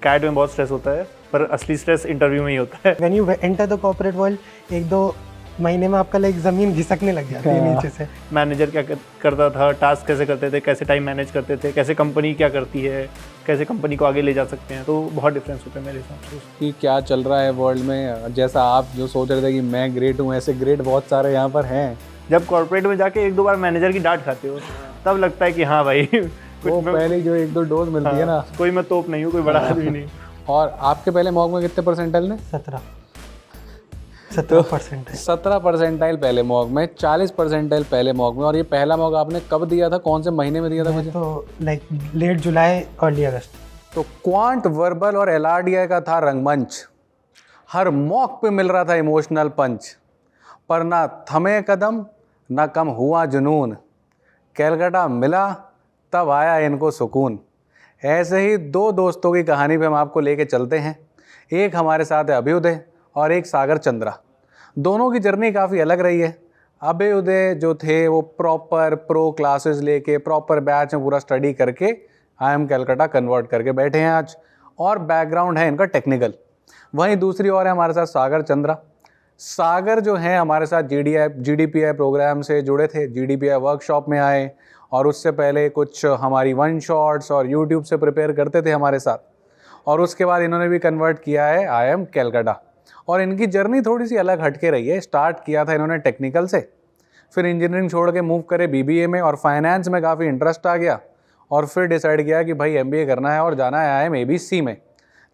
Cat में बहुत stress होता है, पर असली स्ट्रेस इंटरव्यू में ही होता है। When you enter the corporate world, एक दो महीने में आपका लाइक ज़मीन घिसकने लग जाती है नीचे से। मैनेजर क्या करता था, टास्क कैसे करते थे, कैसे टाइम मैनेज करते थे, कैसे कंपनी क्या करती है, कैसे कंपनी को आगे ले जा सकते हैं, तो बहुत डिफरेंस होता है मेरे हिसाब से। कि क्या चल रहा है वर्ल्ड में, जैसा आप जो सोच रहे थे कि मैं ग्रेट हूँ, ऐसे ग्रेट बहुत सारे यहाँ पर हैं। जब कॉर्पोरेट में जाके एक दो बार मैनेजर की डांट खाते हो, तब लगता है कि हाँ भाई वो पहले जो एक दो डोज मिलती है ना, कोई मैं तोप नहीं हूँ, कोई बड़ा आदमी नहीं। और आपके पहले मॉक में कितने परसेंटाइल ने? 17% है। 17 परसेंटाइल पहले मॉक में, 40 परसेंटाइल पहले मॉक में। और ये पहला मॉक आपने कब दिया था, कौन से महीने में दिया था मुझे? तो लाइक लेट जुलाई अर्ली अगस्त। तो क्वांट, वर्बल और LRDI का था रंगमंच। हर मॉक पे मिल रहा था इमोशनल पंच, पर ना थमे कदम ना कम हुआ जुनून। कैलकाटा मिला तब आया इनको सुकून। ऐसे ही दो दोस्तों की कहानी पे हम आपको लेके चलते हैं। एक हमारे साथ है अभ्युदय और एक सागर चंद्रा। दोनों की जर्नी काफ़ी अलग रही है। अभ्युदय जो थे वो प्रॉपर प्रो क्लासेस लेके प्रॉपर बैच में पूरा स्टडी करके IIM कैलकाटा कन्वर्ट करके बैठे हैं आज, और बैकग्राउंड है इनका टेक्निकल। वहीं दूसरी ओर है हमारे साथ सागर चंद्रा। सागर जो हैं हमारे साथ GDPI प्रोग्राम से जुड़े थे, GDPI वर्कशॉप में आए, और उससे पहले कुछ हमारी वन शॉट्स और यूट्यूब से प्रिपेयर करते थे हमारे साथ, और उसके बाद इन्होंने भी कन्वर्ट किया है IIM कैलकाटा। और इनकी जर्नी थोड़ी सी अलग हटके रही है। स्टार्ट किया था इन्होंने टेक्निकल से, फिर इंजीनियरिंग छोड़ के मूव करे BBA में, और फाइनेंस में काफ़ी इंटरेस्ट आ गया, और फिर डिसाइड किया कि भाई MBA करना है और जाना है IIM ABC में।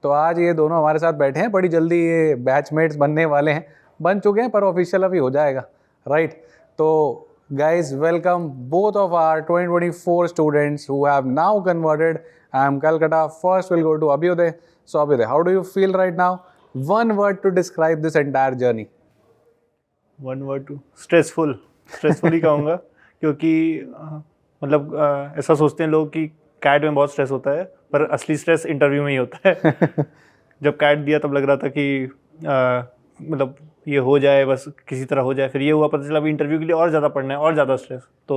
तो आज ये दोनों हमारे साथ बैठे हैं। बड़ी जल्दी ये बैचमेट्स बनने वाले हैं, बन चुके हैं, पर ऑफिशियल अभी हो जाएगा, राइट? तो guys, welcome both of our 2024 students who have now converted IIM Calcutta. First we'll go to Abhyuday. So Abhyuday, how do you feel right now? One word to describe this entire journey. One word to stressful ही कहूँगा, क्योंकि मतलब ऐसा सोचते हैं लोग कि cat में बहुत स्ट्रेस होता है, पर असली स्ट्रेस इंटरव्यू में ही होता है। जब कैट दिया तब लग रहा था कि मतलब ये हो जाए, बस किसी तरह हो जाए, फिर ये हुआ, पता चला अभी इंटरव्यू के लिए और ज़्यादा पढ़ना है और ज़्यादा स्ट्रेस। तो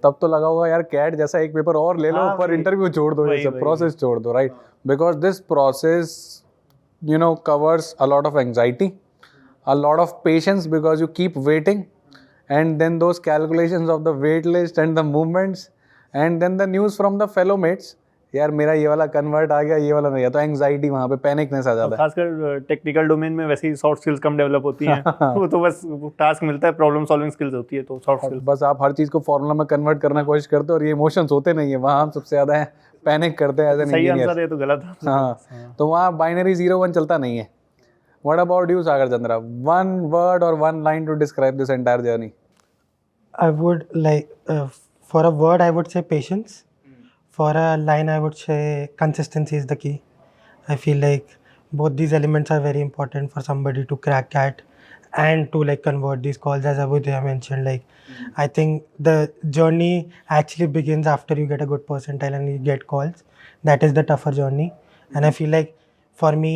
तब तो लगा होगा यार कैट जैसा एक पेपर और ले लो, हाँ, पर इंटरव्यू छोड़ दो, ये सब प्रोसेस छोड़ दो, right? Because this process covers a lot of anxiety, a lot of patience, because you keep waiting, and then those calculations of the wait list and the movements, and then the news from the fellow mates, यार मेरा ये वाला convert आ गया, ये वाला नहीं, तो anxiety वहाँ पे पैनिकनेस आ जाता है। खासकर टेक्निकल डोमेन में वैसे ही सॉफ्ट स्किल्स कम डेवलप होती हैं। वो तो बस टास्क मिलता है, प्रॉब्लम सॉल्विंग स्किल्स होती है, तो सॉफ्ट स्किल्स। बस आप हर चीज़ को फॉर्मूला में कन्वर्ट करने की कोशिश करते हो, और ये इमोशंस होते नहीं है वहाँ, हम सबसे ज़्यादा है पैनिक करते हैं एज एन सही इंजीनियर। आंसर है तो गलत। हाँ, तो वहाँ बाइनरी 0-1 चलता नहीं है। What about you, Sagar Chandra? One word or one line to describe this entire journey. I would like, for a word, I would say patience. For a line, I would say consistency is the key. I feel like both these elements are very important for somebody to crack CAT and to like convert these calls, as Abhyuday mentioned. Like, I think the journey actually begins after you get a good percentile and you get calls. That is the tougher journey. And I feel like for me,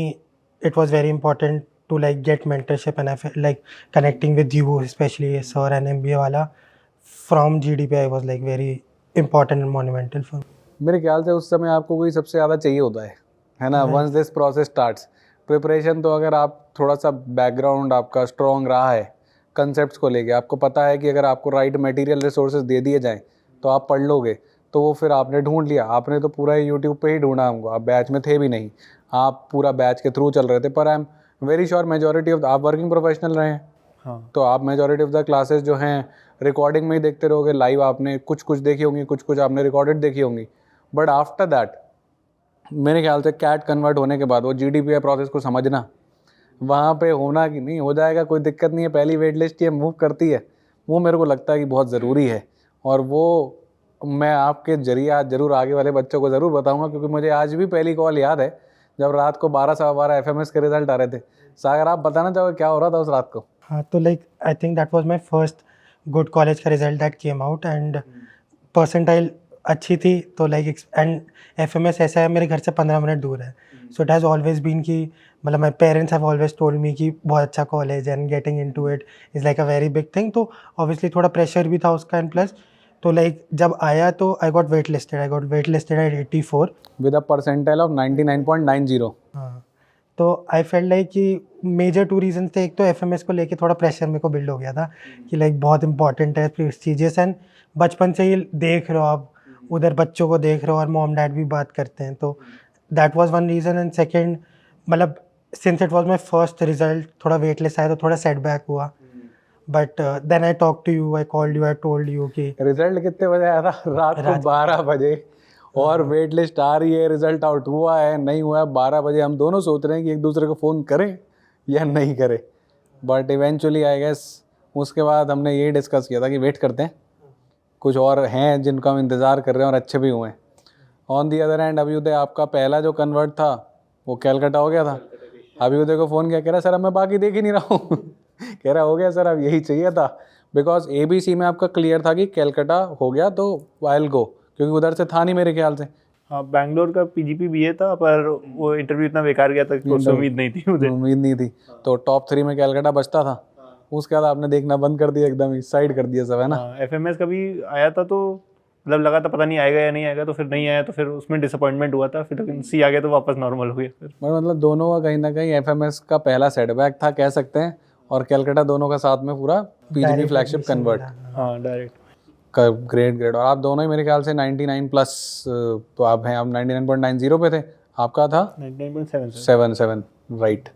it was very important to like get mentorship, and I felt like connecting with you, especially sir and MBA wala from GDPI was like very important and monumental for me. मेरे ख्याल से उस समय आपको कोई सबसे ज़्यादा चाहिए होता है ना? Once this process starts, preparation तो अगर आप थोड़ा सा बैकग्राउंड आपका स्ट्रॉन्ग रहा है कंसेप्ट्स को लेके, आपको पता है कि अगर आपको राइट मटेरियल रिसोर्सेज दे दिए जाएं तो आप पढ़ लोगे, तो वो फिर आपने ढूंढ लिया। आपने तो पूरा यूट्यूब पे ही ढूंढा हमको, आप बैच में थे भी नहीं, आप पूरा बैच के थ्रू चल रहे थे। पर I am very sure majority of आप वर्किंग प्रोफेशनल रहे हैं, हाँ, तो आप मेजॉरिटी ऑफ द क्लासेस जो हैं रिकॉर्डिंग में ही देखते रहोगे। लाइव आपने कुछ देखी होंगी, कुछ आपने रिकॉर्डेड देखी होंगी, बट आफ्टर दैट मेरे ख्याल से कैट कन्वर्ट होने के बाद वो GDPI प्रोसेस को समझना, वहाँ पे होना कि नहीं हो जाएगा, कोई दिक्कत नहीं है, पहली वेट लिस्ट ये मूव करती है, वो मेरे को लगता है कि बहुत ज़रूरी है। और वो मैं आपके जरिए आज ज़रूर आगे वाले बच्चों को ज़रूर बताऊँगा, क्योंकि मुझे आज भी पहली कॉल याद है जब रात को 12-12 FMS के रिजल्ट आ रहे थे। सागर, आप बताना चाहोगे क्या हो रहा था उस रात को? हाँ, तो like I think that was my first good college का result that came out, and percentile अच्छी थी, तो like and FMS ऐसा है मेरे घर से 15 मिनट दूर है, so it has always been कि मतलब my parents have always told me कि बहुत अच्छा college and getting into it is like a very big thing, तो obviously थोड़ा pressure भी था उसका, and plus तो लाइक जब आया तो I got wait listed at 84. With a percentile of 99.90. हाँ, तो आई फेल्ट लाइक कि मेजर 2 रीजंस थे. एक तो एफएमएस को लेके थोड़ा प्रेशर मेरे को बिल्ड हो गया था कि लाइक बहुत इंपॉर्टेंट है, प्रेस्टिजियस, एंड बचपन से ही देख रहे हो आप, उधर बच्चों को देख रहे हो और मॉम डैड भी बात करते हैं, तो that was one reason. And second, मतलब since it was my first result, थोड़ा वेटलेस आया तो थोड़ा सेटबैक हुआ. But then I talk to you, I called you, I told you कि रिजल्ट कितने बजे आया था? रात को 12 बजे. और वेट लिस्ट आ रही है, रिजल्ट आउट हुआ है नहीं हुआ है 12 बजे. हम दोनों सोच रहे हैं कि एक दूसरे को फ़ोन करें या नहीं करें. बट इवेंचुअली आई गेस उसके बाद हमने ये डिस्कस किया था कि वेट करते हैं, कुछ और हैं जिनका हम इंतज़ार कर रहे हैं और अच्छे भी हुए हैं. On the other hand Abhyuday, आपका पहला जो कन्वर्ट था वो कैलकाटा हो गया था. अभ्युदय को फ़ोन किया, कह रहा सर अब मैं बाकी देख ही नहीं रहा हूँ. कह रहा हो गया सर, अब यही चाहिए था. बिकॉज ABC में आपका क्लियर था कि कैलकाटा हो गया तो आई विल गो, क्योंकि उधर से था नहीं मेरे ख्याल से. हाँ, बैंगलोर का PGP BA था, पर वो इंटरव्यू इतना बेकार गया था कि उससे उम्मीद नहीं थी मुझे. उम्मीद नहीं थी. तो टॉप 3 में कैलकाटा बचता था. उसके बाद आपने देखना बंद कर दिया, एकदम ही साइड कर दिया सब, है ना. हाँ, FMS का भी आया था तो मतलब लगा था पता नहीं आएगा या नहीं आएगा, तो फिर नहीं आया, तो फिर उसमें डिसअपॉइंटमेंट हुआ था. फिर लेकिन C आ गया तो वापस नॉर्मल हो गया फिर. मतलब दोनों का कहीं ना कहीं FMS का पहला सेटबैक था कह सकते हैं, और कैलकाटा दोनों का साथ में पूरा PGP फ्लैगशिप कन्वर्ट. हाँ, डायरेक्ट. ग्रेट. और आप दोनों ही मेरे ख्याल से 99 प्लस, तो आप हैं, आप 99.90 पे थे, आपका था 99.77. राइट.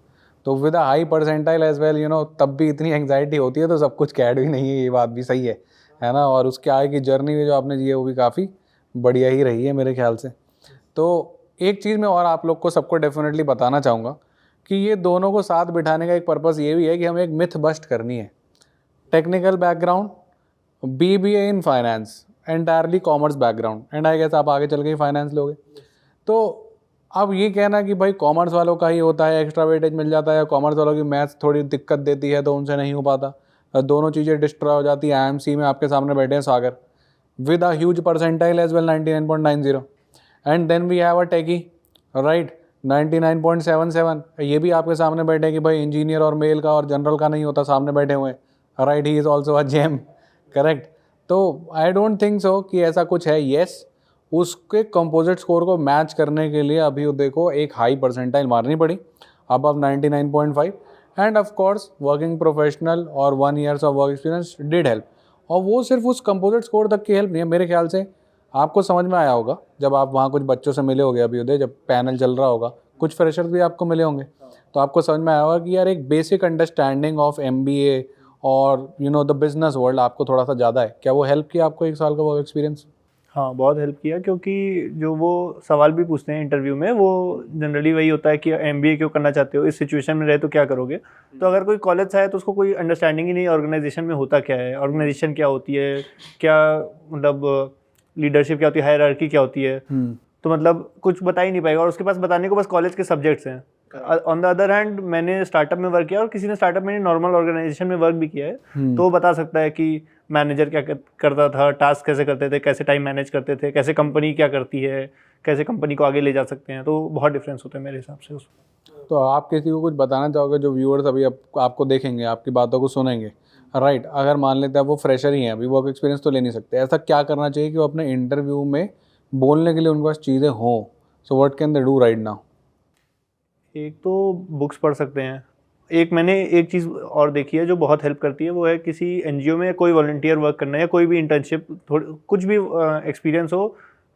तो with a high percentile as well, तब भी इतनी एंग्जाइटी होती है तो सब कुछ कैड भी नहीं है, ये बात भी सही है ना. और उसके आगे की जर्नी में जो आपने जी है वो भी काफ़ी बढ़िया ही रही है मेरे ख्याल से. तो एक चीज़ मैं और आप लोग को सबको डेफिनेटली बताना चाहूँगा कि ये दोनों को साथ बिठाने का एक पर्पस ये भी है कि हमें एक मिथ बस्ट करनी है. Technical background, BBA in finance, entirely commerce background, and I guess आप आगे चल के ही फाइनेंस लोगे. तो अब ये कहना कि भाई कॉमर्स वालों का ही होता है, एक्स्ट्रा वेटेज मिल जाता है, या कॉमर्स वालों की मैथ्स थोड़ी दिक्कत देती है तो उनसे नहीं हो पाता, दोनों चीज़ें डिस्ट्रॉय हो जाती है. IMC में आपके सामने बैठे हैं Sagar with a huge percentile as well 99.90, and then we have a techie right 99.77. ये भी आपके सामने बैठे कि भाई इंजीनियर और मेल का और जनरल का नहीं होता, सामने बैठे हुए हैं right. He is also a gem, correct. तो आई डोंट थिंक सो कि ऐसा कुछ है. येस, उसके कंपोजिट स्कोर को मैच करने के लिए अभ्युदय को एक हाई परसेंटाइल मारनी पड़ी, above 99.5, end of course working professional और 1 years of work experience did help. और वो सिर्फ उस कंपोजिट स्कोर तक की हेल्प नहीं है, मेरे ख्याल से आपको समझ में आया होगा जब आप वहाँ कुछ बच्चों से मिले होंगे अभ्युदय, जब पैनल चल रहा होगा, कुछ फ्रेशर्स भी आपको मिले होंगे, तो आपको समझ में आया होगा कि यार एक बेसिक अंडरस्टैंडिंग ऑफ MBA और द बिजनेस वर्ल्ड आपको थोड़ा सा ज़्यादा है. क्या वो हेल्प किया आपको 1 साल का वर्क एक्सपीरियंस? हाँ, बहुत हेल्प किया, क्योंकि जो वो सवाल भी पूछते हैं इंटरव्यू में वो जनरली वही होता है कि MBA क्यों करना चाहते हो, इस सिचुएशन में रहे तो क्या करोगे. तो अगर कोई कॉलेज से है तो उसको कोई अंडरस्टैंडिंग ही नहीं ऑर्गेनाइजेशन में होता क्या है, ऑर्गेनाइजेशन क्या होती है, क्या मतलब लीडरशिप क्या होती है, हायरार्की क्या होती है. तो मतलब कुछ बता ही नहीं पाएगा, और उसके पास बताने को बस कॉलेज के सब्जेक्ट्स हैं. ऑन द अदर हैंड मैंने स्टार्टअप में वर्क किया, और किसी ने स्टार्टअप में नॉर्मल ऑर्गेनाइजेशन में वर्क भी किया है, तो वो बता सकता है कि मैनेजर क्या करता था, टास्क कैसे करते थे, कैसे टाइम मैनेज करते थे, कैसे कंपनी क्या करती है, कैसे कंपनी को आगे ले जा सकते हैं. तो बहुत डिफरेंस होता है मेरे हिसाब से उसमें. तो आप किसी को कुछ बताना चाहोगे, जो व्यूअर्स अभी आपको देखेंगे, आपकी बातों को सुनेंगे राइट, अगर मान लेते हैं वो फ्रेशर ही हैं, अभी वर्क एक्सपीरियंस तो ले नहीं सकते, ऐसा क्या करना चाहिए कि वो अपने इंटरव्यू में बोलने के लिए उनके पास चीज़ें हों? So what can they do right now? एक तो बुक्स पढ़ सकते हैं. मैंने एक चीज़ और देखी है जो बहुत हेल्प करती है, वो है किसी NGO में कोई वॉलंटियर वर्क करना या कोई भी इंटर्नशिप, कुछ भी एक्सपीरियंस हो,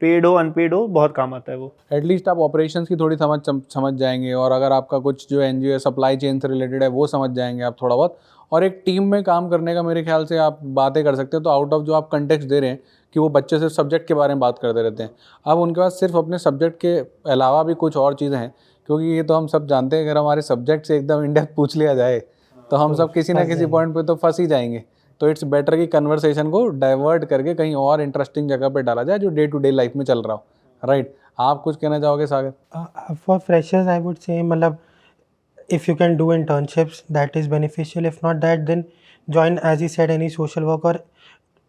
पेड हो अनपेड हो, बहुत काम आता है वो. एटलीस्ट आप ऑपरेशंस की थोड़ी समझ जाएंगे, और अगर आपका कुछ जो NGO है सप्लाई चेन से रिलेटेड है वो समझ जाएंगे आप थोड़ा बहुत. और एक टीम में काम करने का मेरे ख्याल से आप बातें कर सकते हो. तो आउट ऑफ जो आप कंटेक्स्ट दे रहे हैं कि वो बच्चे सिर्फ सब्जेक्ट के बारे में बात करते रहते हैं, अब उनके पास सिर्फ अपने सब्जेक्ट के अलावा भी कुछ और चीज़ें हैं, क्योंकि ये तो हम सब जानते हैं अगर हमारे सब्जेक्ट से एकदम इन डेप्थ पूछ लिया जाए तो हम सब किसी ना किसी पॉइंट पे तो फंस ही जाएंगे. तो इट्स बेटर कि कन्वर्सेशन को डाइवर्ट करके कहीं और इंटरेस्टिंग जगह पे डाला जाए जो डे टू डे लाइफ में चल रहा हो. राइट, आप कुछ कहना चाहोगे Sagar? For freshers I would say, मतलब if you can do internships that is beneficial. If not that, then join, as he said, any social work, or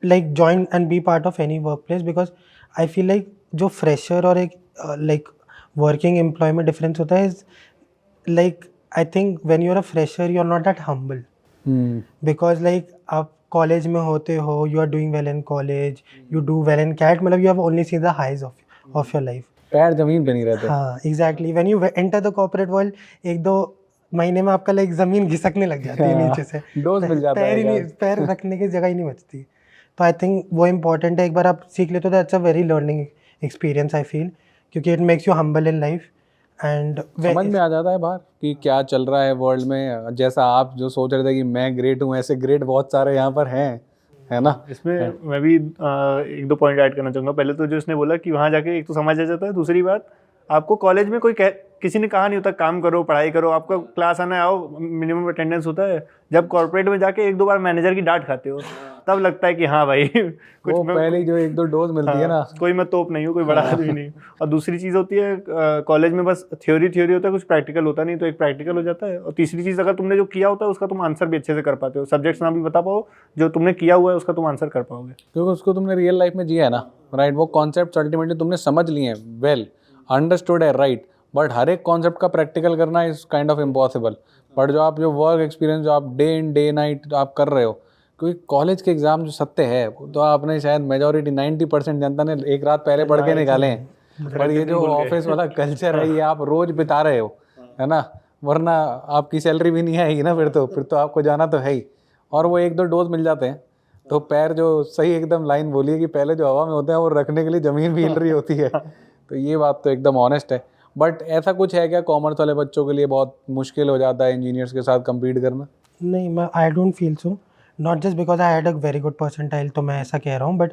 like join and be part of any workplace, because I feel like जो fresher और एक like working employee में difference होता है is like I think when you're a fresher you're not that humble. Because like आप college में होते हो, you are doing well in college, you do well in CAT, मतलब you have only seen the highs of your life. पैर जमीन पे नहीं रहते. हाँ exactly, when you enter the corporate world, 1-2 महीने में आपका लाइक ज़मीन घिसकने लग जाती है नीचे से. डोज मिल जाता पैर ही है. नहीं, पैर रखने की जगह ही नहीं बचती. तो आई थिंक वो इम्पॉर्टेंट है, एक बार आप सीख लेते हो that's a very learning experience I feel, क्योंकि it makes you humble in life. And समझ में आ जाता है बाहर कि क्या चल रहा है वर्ल्ड में. जैसा आप जो सोच रहे थे कि मैं ग्रेट हूँ, ऐसे ग्रेट बहुत सारे यहाँ पर हैं, है ना. इसमें मैं भी 1-2 पॉइंट ऐड करना चाहूँगा. पहले तो जो इसने बोला कि वहाँ जाके एक तो समझ आ जाता है, दूसरी बात आपको कॉलेज में किसी ने कहा नहीं होता काम करो पढ़ाई करो, आपका क्लास आना आओ, मिनिमम अटेंडेंस होता है. जब कॉर्पोरेट में जाके 1-2 बार मैनेजर की डांट खाते हो तब लगता है कि हाँ भाई कुछ वो पहले जो 1-2 डोज मिलती है ना, कोई मैं तोप नहीं हूँ, कोई बड़ा आदमी नहीं. और दूसरी चीज़ होती है कॉलेज में बस थ्योरी होता है, कुछ प्रैक्टिकल होता नहीं, तो एक प्रैक्टिकल हो जाता है. और तीसरी चीज़, अगर तुमने जो किया होता है उसका तुम आंसर भी अच्छे से कर पाते हो. सब्जेक्ट्स ना भी बता पाओ, जो तुमने किया हुआ है उसका तुम आंसर कर पाओगे, क्योंकि उसको तुमने रियल लाइफ में जिया है ना. राइट, वो कॉन्सेप्ट अल्टीमेटली तुमने समझ लिए हैं, वेल अंडरस्टूड है. राइट, बट हर एक कॉन्सेप्ट का प्रैक्टिकल करना is kind of impossible. But जो आप जो वर्क एक्सपीरियंस जो आप डे इन डे नाइट आप कर रहे हो, क्योंकि कॉलेज के एग्जाम जो सत्य है वो तो आपने शायद मेजोरिटी 90% जनता ने एक रात पहले पढ़ के निकाले हैं. पर ये जो ऑफिस वाला कल्चर है ये आप रोज बिता रहे हो, है ना. वरना आपकी सैलरी भी नहीं आएगी ना, फिर तो आपको जाना तो है ही. और वो 1-2 डोज मिल जाते हैं तो पैर जो सही एकदम लाइन बोली है कि पहले जो हवा में होते हैं वो रखने के लिए ज़मीन भी हिल रही होती है. तो ये बात तो एकदम ऑनेस्ट है. बट ऐसा कुछ है क्या कॉमर्स वाले बच्चों के लिए बहुत मुश्किल हो जाता है इंजीनियर्स के साथ कम्पीट करना? नहीं, मैं I don't feel so. Not just because I had a very good percentile तो मैं ऐसा कह रहा हूँ, but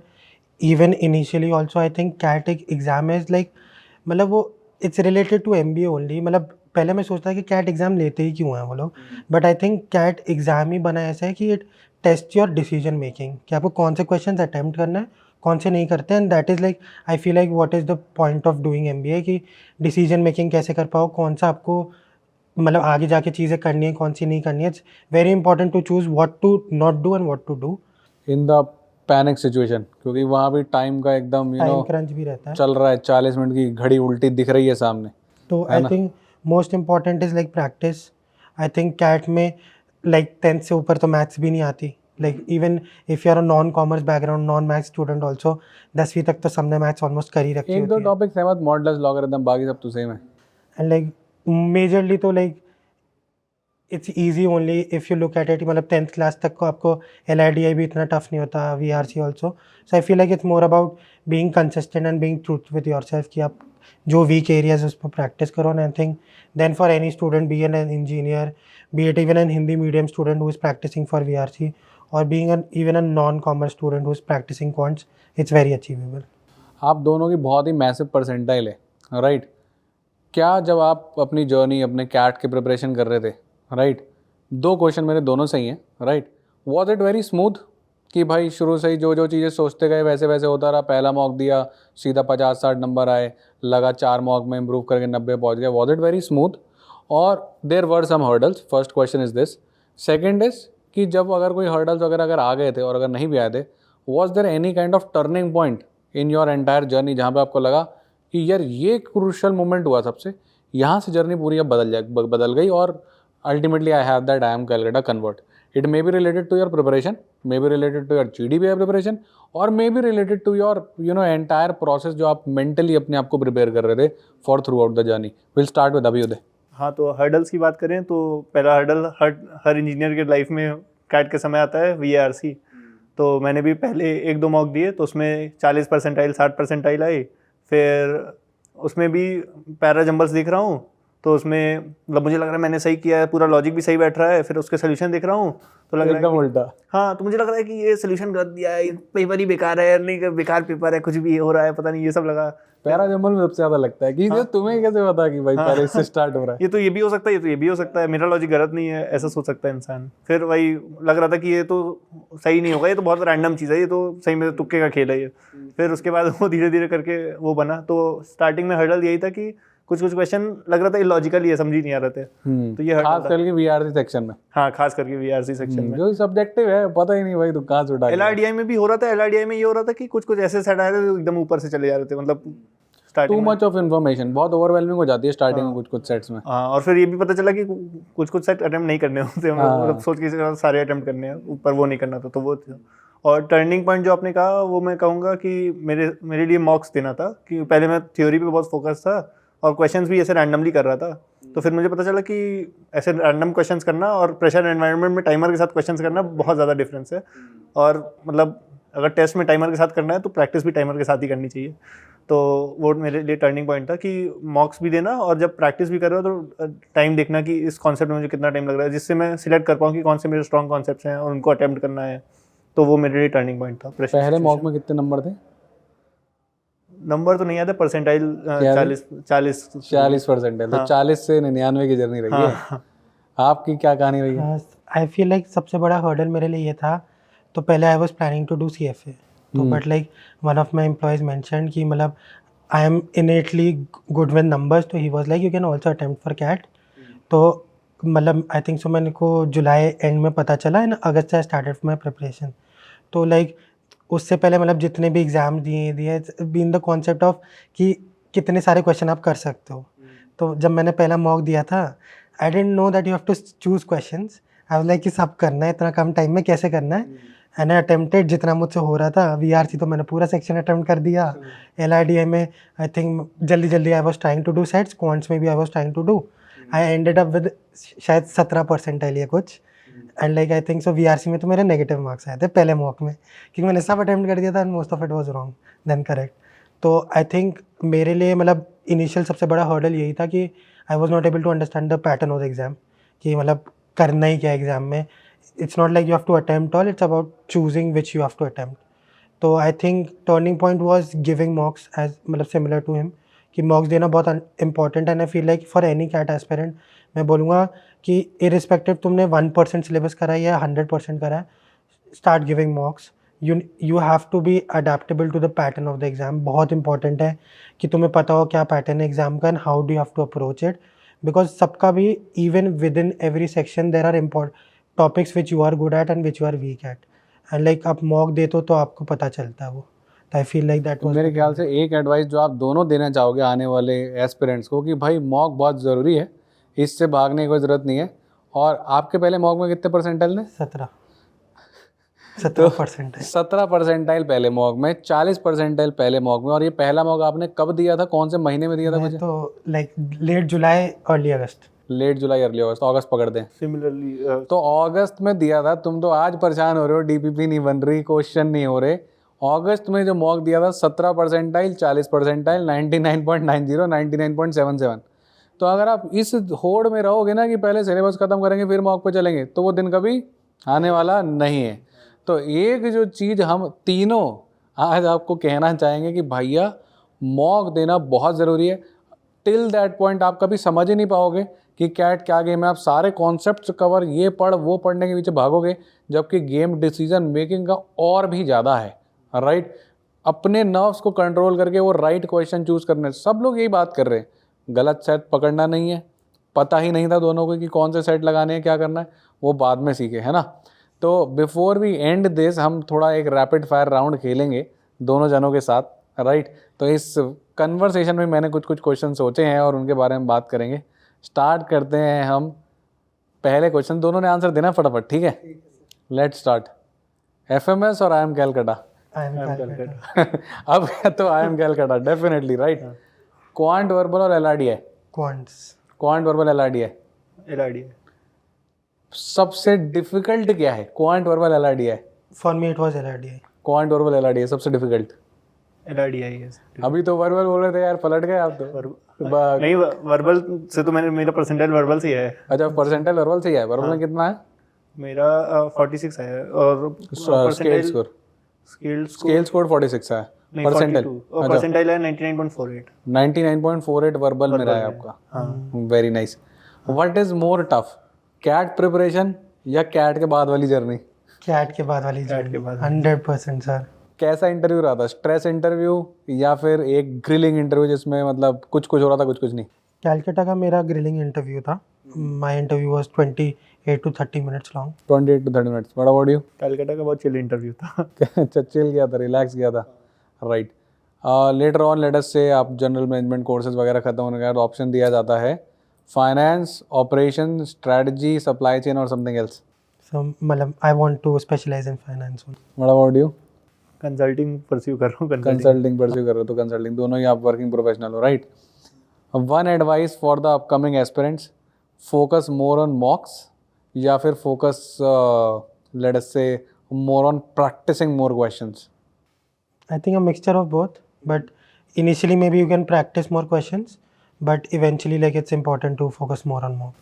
even initially also I think CAT एक एग्ज़ाम इज़ लाइक, मतलब वो it's related to MBA only. मतलब पहले मैं सोचता कि कैट एग्ज़ाम लेते ही क्यों हैं वो लोग, but I think CAT exam ही बना ऐसा है कि it test your decision making, कि आपको कौन से क्वेश्चन अटैम्प्ट करना है, कौन से नहीं करते. And that is like I feel like what is the point of doing MBA, कि डिसीजन मेकिंग कैसे कर पाओ, कौन सा आपको मतलब आगे जाके चीज़ें करनी है, कौन सी नहीं करनी है. It's very important to choose what to not do and what to do in the panic situation, क्योंकि वहाँ भी टाइम का एकदम टाइम क्रंच भी रहता है. चल रहा है, 40 मिनट की घड़ी उल्टी दिख रही है सामने. तो आई think most important is like practice. I think CAT में लाइक 10th से ऊपर तो मैथ्स भी नहीं आती. Like even if you are a non commerce background, non maths student also, 10वीं तक तो सबने मैथ्स ऑलमोस्ट कर ही रखी होती है. 1-2 टॉपिक सहमत, मॉडुलस लॉगरिथम, बाकी सब तो सेम है. एंड लाइक मेजरली तो like it's easy only if you look at it. मतलब 10th क्लास तक को आपको LIDI भी इतना टफ नहीं होता, VRC also. So I feel like it's more about being consistent and being truth with yourself, कि आप जो वीक एरियाज उस पर प्रैक्टिस करो. And I think then for any student, be an engineer, be it even an Hindi medium student who is practising for VRC, or being even a non-commerce student who is practicing quants, it's very achievable. आप दोनों की बहुत ही massive percentile है. Right, क्या जब आप अपनी journey अपने कैट की प्रिपरेशन कर रहे थे, राइट, 2 क्वेश्चन मेरे दोनों सही हैं. Right, was it very smooth कि भाई शुरू से ही जो चीज़ें सोचते गए वैसे वैसे होता रहा, पहला मॉक दिया सीधा 50-60 नंबर आए, लगा 4 मॉक में इम्प्रूव करके 90 पहुँच गया? वॉज इट वेरी स्मूथ और there were some hurdles? First question is this. Second is कि जब अगर कोई हर्डल्स वगैरह अगर आ गए थे और अगर नहीं भी आए थे, was there any kind of turning point in your entire journey जहाँ पे आपको लगा कि यार ये क्रूशल मोमेंट हुआ सबसे, यहाँ से जर्नी पूरी अब बदल गई और ultimately I have that IIM Calcutta convert? It may be related to your preparation, may be related to your GDPI preparation, और may be related to your entire process जो आप mentally अपने आप को प्रिपेयर कर रहे थे for throughout the journey. We'll start with Abhyuday. हाँ, तो हर्डल्स की बात करें तो पहला हर्डल हर इंजीनियर के लाइफ में कैट के समय आता है, VRC. तो मैंने भी पहले 1-2 मॉक दिए तो उसमें 40 परसेंटाइल 60 परसेंटाइल आई. फिर उसमें भी पैरा जंबल्स देख रहा हूँ तो उसमें मतलब मुझे लग रहा है मैंने सही किया है, पूरा लॉजिक भी सही बैठ रहा है. फिर उसके सोल्यूशन देख रहा हूँ तो लग रहा है एकदम उल्टा. हाँ, तो मुझे लग रहा है कि ये सोल्यूशन गलत दिया है, पेपर ही बेकार है, नहीं बेकार पेपर है, कुछ भी हो रहा है, पता नहीं, ये सब लगा. पैरा जंबल में सबसे ज़्यादा लगता है कि तुम्हें कैसे पता कि भाई पहले इससे स्टार्ट हो रहा है, ये भी हो सकता है, ये तो ये भी हो सकता है, मेरा लॉजिक गलत नहीं है, ऐसा सोच सकता है इंसान. फिर वही लग रहा था कि ये तो सही नहीं होगा, ये तो बहुत रैंडम चीज़ है, ये तो सही में तुक्के का खेल है ये. फिर उसके बाद वो धीरे धीरे करके वो बना. तो स्टार्टिंग में हर्डल यही था कि कुछ क्वेश्चन लग रहा था इलॉजिकल ही है, समझ ही नहीं आ रहे थे. तो ये खास करके VRC सेक्शन में. हाँ, खास करके VRC सेक्शन में जो सब्जेक्टिव है, पता ही नहीं भाई तो कहाँ से उठा. LRDI में भी हो रहा था. LRDI में ये हो रहा था कि कुछ ऐसे सेट आए थे जो एकदम ऊपर से चले जा रहे थे, मतलब starting too much of information, बहुत ओवरवेलमिंग हो जाती है स्टार्टिंग में कुछ सेट्स में। हाँ, और फिर ये भी पता चला कि कुछ सेट अटेम्प्ट नहीं करने होते हैं, मतलब सोच के सारे अटेम्प्ट करने हैं, ऊपर वो नहीं करना था, तो वो था। और टर्निंग पॉइंट जो आपने कहा, वो मैं कहूँगा कि मेरे लिए मॉक्स देना था, कि पहले मैं थ्योरी पे बहुत फोकस था और क्वेश्चंस भी ऐसे रैंडमली कर रहा था। तो फिर मुझे पता चला कि ऐसे रैंडम क्वेश्चंस करना और प्रेशर एनवायरनमेंट में टाइमर के साथ क्वेश्चंस करना बहुत ज़्यादा डिफरेंस है। और मतलब अगर टेस्ट में टाइमर के साथ करना है तो प्रैक्टिस भी टाइमर के साथ ही करनी चाहिए। तो वो मेरे लिए टर्निंग पॉइंट था कि मॉक्स भी देना, और जब प्रैक्टिस भी कर रहा हो तो टाइम देखना कि इस कॉन्सेप्ट में मुझे कितना टाइम लग रहा है, जिससे मैं सिलेक्ट कर पाऊँ कि कौन से मेरे स्ट्रॉन्ग कॉन्सेप्ट्स हैं और उनको अटेम्प्ट करना है। तो वो मेरे लिए टर्निंग पॉइंट था। पहले मॉक में कितने नंबर थे? नंबर तो नहीं याद है, परसेंटाइल 40 40%। तो 40 से 99 की जर्नी रही है। आपकी क्या कहानी रही है? आई फील लाइक सबसे बड़ा हर्डल मेरे लिए ये था, तो पहले I was planning to do CFA, तो but like one of my employees mentioned कि मतलब I am innately good with numbers, तो he was like you can also attempt for CAT. तो मतलब आई थिंक सो मेरे को जुलाई एंड में पता चला, एंड अगस्त से आई स्टार्टेड माय प्रिपरेशन। तो लाइक उससे पहले मतलब जितने भी एग्ज़ाम दिए बीन द कॉन्सेप्ट ऑफ कि कितने सारे क्वेश्चन आप कर सकते हो। तो जब मैंने पहला मॉक दिया था, I didn't know that you have to choose questions. I was like कि सब करना है, इतना कम टाइम में कैसे करना है। एंड आई अटेम्प्टेड जितना मुझसे हो रहा था। VRC तो मैंने पूरा सेक्शन अटेम्प्ट कर दिया। LRDI में आई थिंक जल्दी I was trying to do sets, quants में भी I was trying to do. I ended up with शायद 17 परसेंटाइल या कुछ। And like I think so VRC में तो मेरे नेगेटिव मार्क्स आए थे पहले मॉक में, क्योंकि मैंने सब अटेम्प्ट कर दिया था and most of it was wrong then correct. तो आई थिंक मेरे लिए मतलब इनिशियल सबसे बड़ा हर्डल यही था कि I was not able to understand the pattern of the exam, कि मतलब करना ही क्या एग्जाम में। It's not like you have to attempt all, it's about choosing which you have to attempt. तो आई think turning point was giving mocks as मतलब similar to him, कि mocks देना बहुत important. And I feel like for any CAT aspirant मैं बोलूँगा कि irrespective तुमने 1% syllabus करा है या 100% करा है, start giving mocks. You have to be adaptable to the pattern of the exam. बहुत इंपॉर्टेंट है कि तुम्हें पता हो क्या पैटर्न है एग्ज़ाम का and how do you have to approach it, because सबका भी even with in every section there are topics which you are good at and which you are weak at, and like आप mock देते हो तो आपको पता चलता है वो। I feel like that. मेरे ख्याल से एक एडवाइस जो आप दोनों देना चाहोगे आने वाले एस्पिरेंट्स को, कि भाई मॉक बहुत ज़रूरी है, इससे भागने की कोई ज़रूरत नहीं है। और आपके पहले मॉक में कितने परसेंटाइल ने? 17 परसेंटाइल पहले मॉक में, 40 परसेंटाइल पहले मॉक में। और ये पहला मॉक आपने कब दिया था, कौन से महीने में दिया था मुझे? तो लाइक लेट जुलाई अर्ली अगस्त। लेट जुलाई अर्ली अगस्त, अगस्त पकड़ दें। सिमिलरली तो अगस्त में दिया था। तुम तो आज परेशान हो रहे हो, DPP नहीं बन रही, क्वेश्चन नहीं हो रहे। अगस्त में जो मॉक दिया था 17 परसेंटाइल, 40 परसेंटाइल, 99.90, 99.77। तो अगर आप इस होड़ में रहोगे ना कि पहले सिलेबस खत्म करेंगे फिर मॉक पे चलेंगे, तो वो दिन कभी आने वाला नहीं है। तो एक जो चीज़ हम तीनों आज आपको कहना चाहेंगे कि भैया मॉक देना बहुत ज़रूरी है। टिल दैट पॉइंट आप कभी समझ ही नहीं पाओगे कि कैट क्या गेम है। आप सारे कॉन्सेप्ट्स कवर, ये पढ़ वो पढ़ने के पीछे भागोगे, जबकि गेम डिसीजन मेकिंग का और भी ज़्यादा है, राइट। अपने नर्व्स को कंट्रोल करके वो राइट क्वेश्चन चूज़ करने। सब लोग यही बात कर रहे हैं, गलत सेट पकड़ना नहीं है। पता ही नहीं था दोनों को कि कौन से सेट लगाने हैं, क्या करना है, वो बाद में सीखे, है ना। तो बिफोर वी एंड दिस हम थोड़ा एक रैपिड फायर राउंड खेलेंगे दोनों जनों के साथ, राइट। तो इस कन्वर्सेशन में मैंने कुछ क्वेश्चन सोचे हैं और उनके बारे में बात करेंगे। स्टार्ट करते हैं हम। पहले क्वेश्चन दोनों ने आंसर देना फटाफट, ठीक है। Let's start. FMS और IIM कैलकाटा? अब तो IIM Calcutta definitely, right. Quant verbal और LRDI? Quant verbal LRDI। सबसे डिफिकल्ट क्या है, quant verbal LRDI? For me it was LRDI। Quant verbal LRDI सबसे डिफिकल्ट? LRDI है। अभी तो वर्बल बोल रहे थे यार, पलट गए आप तो। नहीं, वर्बल से तो मेरा परसेंटाइल वर्बल से ही है। अच्छा, परसेंटाइल वर्बल से ही है। वर्बल में कितना है? मेरा 46 है। और स्केल स्कोर? स्केल स्कोर 46 है। परसेंटाइल है 99.48। 99.48 वर्बल में रहा है आपका। Very nice. What is more tough, CAT preparation या कैट के बाद वाली जर्नी? कैट के बाद वाली जर्नी 100% सर। कैसा इंटरव्यू रहा था, स्ट्रेस इंटरव्यू या फिर एक ग्रिलिंग इंटरव्यू जिसमें मतलब कुछ हो रहा था, कुछ नहीं? कैलकाटा का मेरा ग्रिलिंग इंटरव्यू था। My interview was 28 to 30 minutes long. 28 to 30 minutes. What about you? Calcutta का बहुत चिल इंटरव्यू था। अच्छा, चिल गया था, रिलैक्स गया था, right. Later on let us से आप जनरल मैनेजमेंट कोर्सेज वगैरह खत्म होने के बाद ऑप्शन दिया जाता है finance, operation, strategy, supply chain और समथिंग एल्स. So मतलब I want to specialize in finance only. What about you? Consulting pursue कर रहा हूँ. कंसल्टिंग परस्यू कर रहे हो तो कंसल्टिंग, दोनों ही आप वर्किंग प्रोफेशनल हो, right? One advice for the upcoming aspirants, focus more on mocks या फिर फोकस लेट अस से more on practising more questions? I think a mixture of both, but initially maybe you can practice more questions, but eventually like it's important to focus more on more.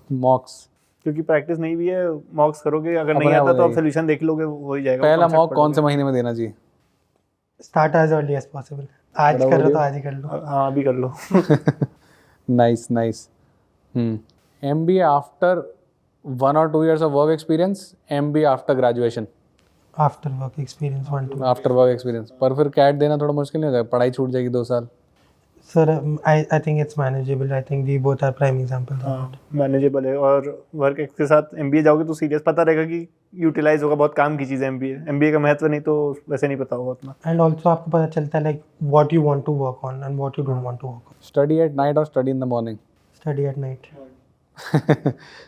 मॉक्स क्योंकि practice नहीं भी है, मॉक्स करोगे, अगर नहीं अपने आप आता हो तो आप जाएगी. सोल्यूशन देख लोगे, हो ही जाएगा. पहला concept मॉक पढ़ कौन लोगे. से महीने में देना चाहिए? Start as early as possible. आज कर रहे हो तो आज ही कर लो. हाँ अभी कर लो. Nice, nice. MBA after 1 or 2 years of work experience, MBA after graduation. After work experience 1 2. After work experience. पर फिर कैट देना थोड़ा मुश्किल नहीं हो जाएगा? पढ़ाई छूट जाएगी 2 साल. Sir, I think it's manageable. I think we both are prime examples of it. हाँ मैनेजेबल है. और वर्क के साथ MBA जाओगे तो सीरियस पता रहेगा कि यूटिलाइज होगा, बहुत काम की चीज़ है MBA का महत्व नहीं तो वैसे नहीं पता होगा उतना. And also आपको पता चलता है like what you want to work on and what you don't want to work on. Study at night or study in the morning? Study at night.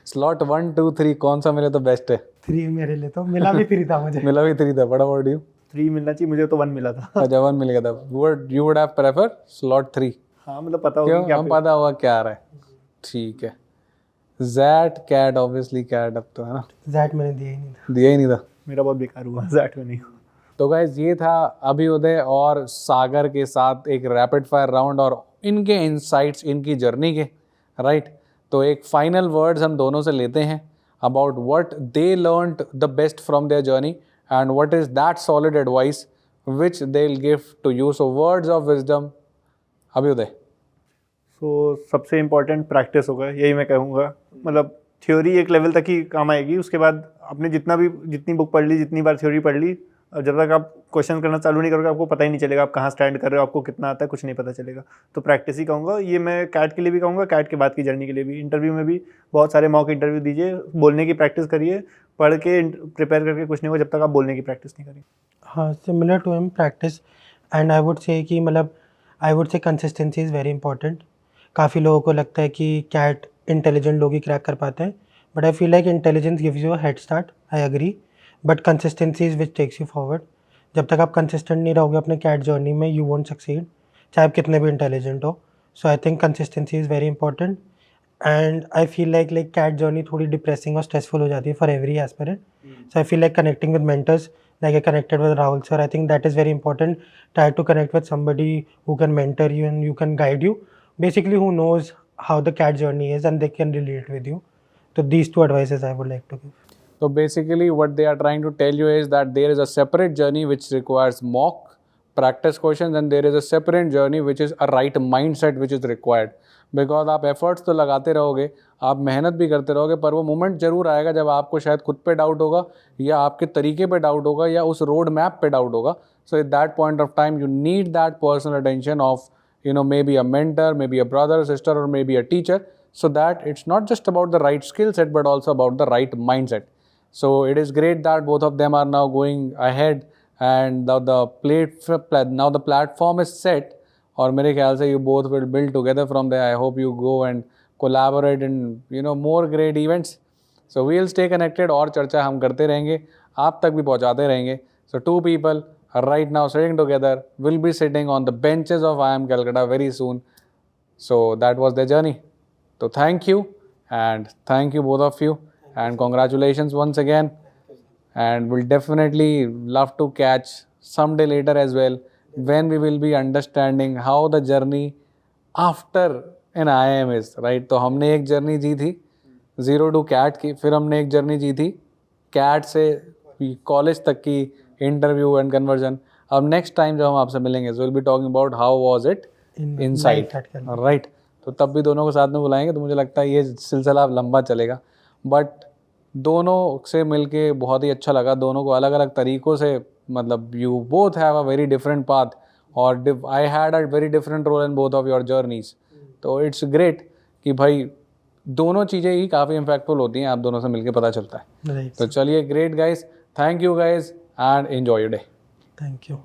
Slot 1 2 3 कौन सा मिले तो बेस्ट है? 3 मेरे लिए तो मिला भी 3 था मुझे. मिला भी 3 था. बड़ा वर्ड यू? 3 मिलना चाहिए, मुझे तो 1 मिला था. अच्छा 1 मिल गया था. You would have prefer slot 3? हाँ मतलब पता होगा क्यों? क्या हम पता होगा क्या आ रहा है. ठीक है. जैट कैट ऑब्वियसली कैट अब तो है ना. That मैंने दिया ही नहीं था. दिया ही नहीं था. मेरा बहुत बेकार हुआ ज़ैट में नहीं. तो गाइज ये था अभिउदय और सागर के साथ एक रैपिड फायर राउंड और इनके इनसाइट्स, इनकी जर्नी के, राइट? तो एक फाइनल वर्ड्स हम दोनों से लेते हैं about what they learned the best from their journey and what is that solid advice which they will give to you. So words of wisdom, Abhyuday. तो सबसे इम्पोर्टेंट प्रैक्टिस होगा, यही मैं कहूँगा. मतलब थ्योरी एक लेवल तक ही काम आएगी, उसके बाद आपने जितनी बुक पढ़ ली, जितनी बार थ्योरी पढ़ ली, और जब तक आप क्वेश्चन करना चालू नहीं करोगे आपको पता ही नहीं चलेगा आप कहाँ स्टैंड कर रहे हो, आपको कितना आता है कुछ नहीं पता चलेगा. तो प्रैक्टिस ही कहूँगा. ये मैं कैट के लिए भी कहूँगा, कैट के बाद की जर्नी के लिए भी. इंटरव्यू में भी बहुत सारे मॉक इंटरव्यू दीजिए, बोलने की प्रैक्टिस करिए. पढ़ के प्रिपेयर करके कुछ नहीं होगा जब तक आप बोलने की प्रैक्टिस नहीं करेंगे. हाँ, similar to him practice. And I would say कि मतलब I would say consistency is very important. काफ़ी लोगों को लगता है कि कैट इंटेलिजेंट लोग ही क्रैक कर पाते हैं, but I feel like intelligence gives you a head start. I agree, but consistency is which takes you forward. जब तक आप कंसिस्टेंट नहीं रहोगे अपने कैट जर्नी में, यू वोंट सक्सीड, चाहे आप कितने भी इंटेलिजेंट हो. So I think consistency is very important. And I feel like CAT journey थोड़ी डिप्रेसिंग और स्ट्रेसफुल हो जाती है for every aspirant. So I feel like connecting with mentors, like I connected with Rahul sir, I think that is very important. Try to connect with somebody who can mentor you and you can guide you, basically who knows how the cat journey is and they can relate with you. So these 2 advices I would like to give. So basically what they are trying to tell you is that there is a separate journey which requires mock practice questions and there is a separate journey which is a right mindset which is required. Because आप efforts तो लगाते रहोगे, आप मेहनत भी करते रहोगे, पर वो मोमेंट ज़रूर आएगा जब आपको शायद खुद पे डाउट होगा या आपके तरीके पे डाउट होगा या उस रोड मैप पे डाउट होगा. So at that point of time you need that personal attention of maybe a mentor, maybe a brother, sister or maybe a teacher, so that it's not just about the right skill set but also about the right mind set. So it is great that both of them are now going ahead and now the platform is set. और मेरे ख्याल से you both will build together from there. I hope you go and collaborate in more great events. So we will stay connected और चर्चा हम करते रहेंगे, आप तक भी पहुंचाते रहेंगे. सो 2 people right now sitting together will be sitting on the benches of IIM Calcutta very soon. So that was their journey. So thank you both of you and congratulations once again. And we'll definitely love to catch someday later as well, when we will be understanding how the journey after an IIM is, right? तो हमने एक journey जी थी 0 to CAT की, फिर हमने एक journey जी थी CAT से कॉलेज तक की, इंटरव्यू एंड कन्वर्जन. अब नेक्स्ट टाइम जब हम आपसे मिलेंगे so we'll be talking about how was it inside, right? तो तब भी दोनों को साथ में बुलाएंगे. तो मुझे लगता है ये सिलसिला अब लंबा चलेगा, बट दोनों से मिलके बहुत ही अच्छा लगा. दोनों को अलग अलग तरीक़ों से, मतलब you both have a very different path और I had a very different role in both of your journeys. तो इट्स ग्रेट कि भाई दोनों चीज़ें ही काफ़ी इम्पैक्टफुल होती हैं, आप दोनों से मिलके पता चलता है. तो चलिए, great guys, thank you guys and enjoy your day. Thank you.